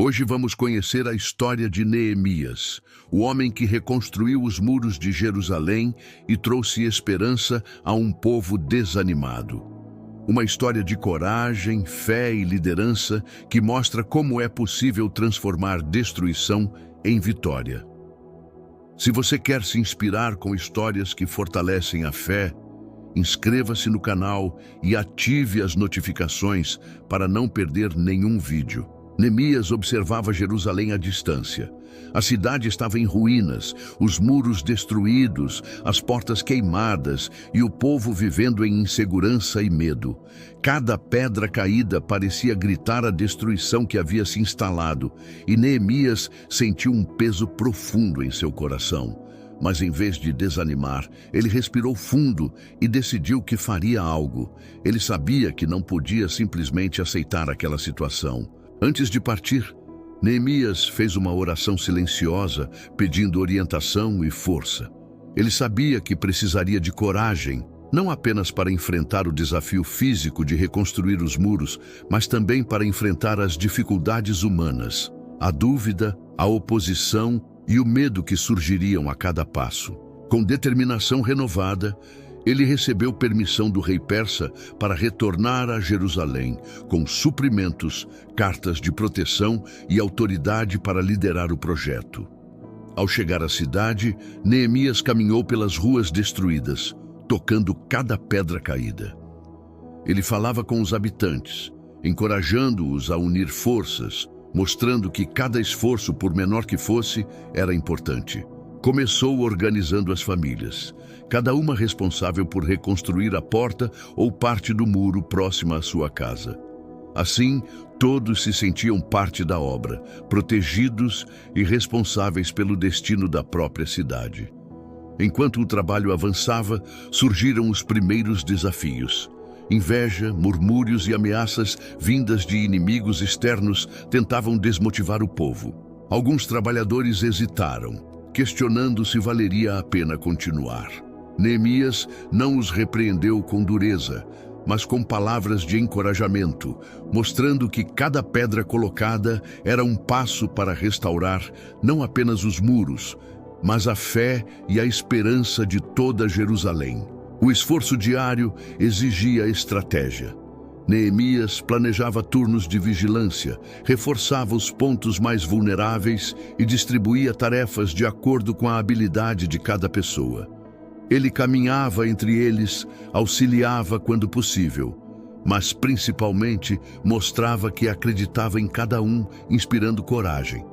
Hoje vamos conhecer a história de Neemias, o homem que reconstruiu os muros de Jerusalém e trouxe esperança a um povo desanimado. Uma história de coragem, fé e liderança que mostra como é possível transformar destruição em vitória. Se você quer se inspirar com histórias que fortalecem a fé, inscreva-se no canal e ative as notificações para não perder nenhum vídeo. Neemias observava Jerusalém à distância. A cidade estava em ruínas, os muros destruídos, as portas queimadas e o povo vivendo em insegurança e medo. Cada pedra caída parecia gritar a destruição que havia se instalado, e Neemias sentiu um peso profundo em seu coração. Mas em vez de desanimar, ele respirou fundo e decidiu que faria algo. Ele sabia que não podia simplesmente aceitar aquela situação. Antes de partir, Neemias fez uma oração silenciosa, pedindo orientação e força. Ele sabia que precisaria de coragem, não apenas para enfrentar o desafio físico de reconstruir os muros, mas também para enfrentar as dificuldades humanas, a dúvida, a oposição e o medo que surgiriam a cada passo. Com determinação renovada, ele recebeu permissão do rei persa para retornar a Jerusalém, com suprimentos, cartas de proteção e autoridade para liderar o projeto. Ao chegar à cidade, Neemias caminhou pelas ruas destruídas, tocando cada pedra caída. Ele falava com os habitantes, encorajando-os a unir forças, mostrando que cada esforço, por menor que fosse, era importante. Começou organizando as famílias, cada uma responsável por reconstruir a porta ou parte do muro próxima à sua casa. Assim, todos se sentiam parte da obra, protegidos e responsáveis pelo destino da própria cidade. Enquanto o trabalho avançava, surgiram os primeiros desafios. Inveja, murmúrios e ameaças vindas de inimigos externos tentavam desmotivar o povo. Alguns trabalhadores hesitaram, questionando se valeria a pena continuar. Neemias não os repreendeu com dureza, mas com palavras de encorajamento, mostrando que cada pedra colocada era um passo para restaurar não apenas os muros, mas a fé e a esperança de toda Jerusalém. O esforço diário exigia estratégia. Neemias planejava turnos de vigilância, reforçava os pontos mais vulneráveis e distribuía tarefas de acordo com a habilidade de cada pessoa. Ele caminhava entre eles, auxiliava quando possível, mas principalmente mostrava que acreditava em cada um, inspirando coragem.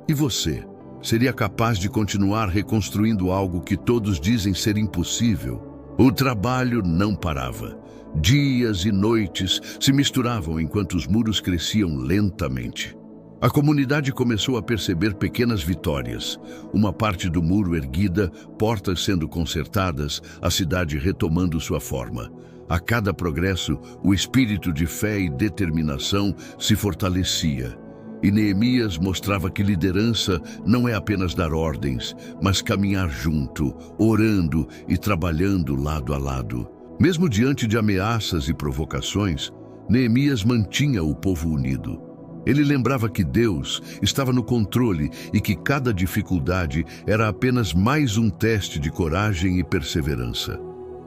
E você, seria capaz de continuar reconstruindo algo que todos dizem ser impossível? O trabalho não parava. Dias e noites se misturavam enquanto os muros cresciam lentamente. A comunidade começou a perceber pequenas vitórias. Uma parte do muro erguida, portas sendo consertadas, a cidade retomando sua forma. A cada progresso, o espírito de fé e determinação se fortalecia. E Neemias mostrava que liderança não é apenas dar ordens, mas caminhar junto, orando e trabalhando lado a lado. Mesmo diante de ameaças e provocações, Neemias mantinha o povo unido. Ele lembrava que Deus estava no controle e que cada dificuldade era apenas mais um teste de coragem e perseverança.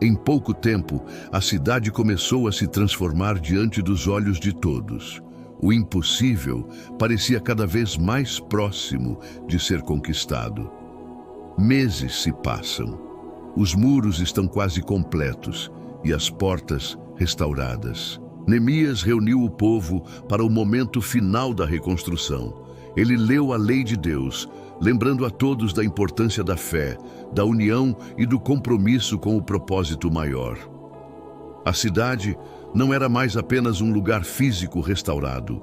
Em pouco tempo, a cidade começou a se transformar diante dos olhos de todos. O impossível parecia cada vez mais próximo de ser conquistado. Meses se passam. Os muros estão quase completos e as portas restauradas. Neemias reuniu o povo para o momento final da reconstrução. Ele leu a lei de Deus, lembrando a todos da importância da fé, da união e do compromisso com o propósito maior. A cidade não era mais apenas um lugar físico restaurado.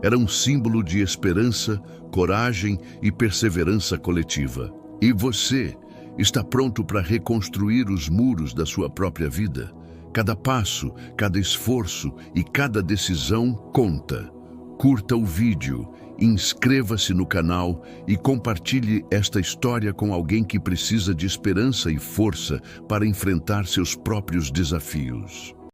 Era um símbolo de esperança, coragem e perseverança coletiva. E você está pronto para reconstruir os muros da sua própria vida? Cada passo, cada esforço e cada decisão conta. Curta o vídeo, inscreva-se no canal e compartilhe esta história com alguém que precisa de esperança e força para enfrentar seus próprios desafios.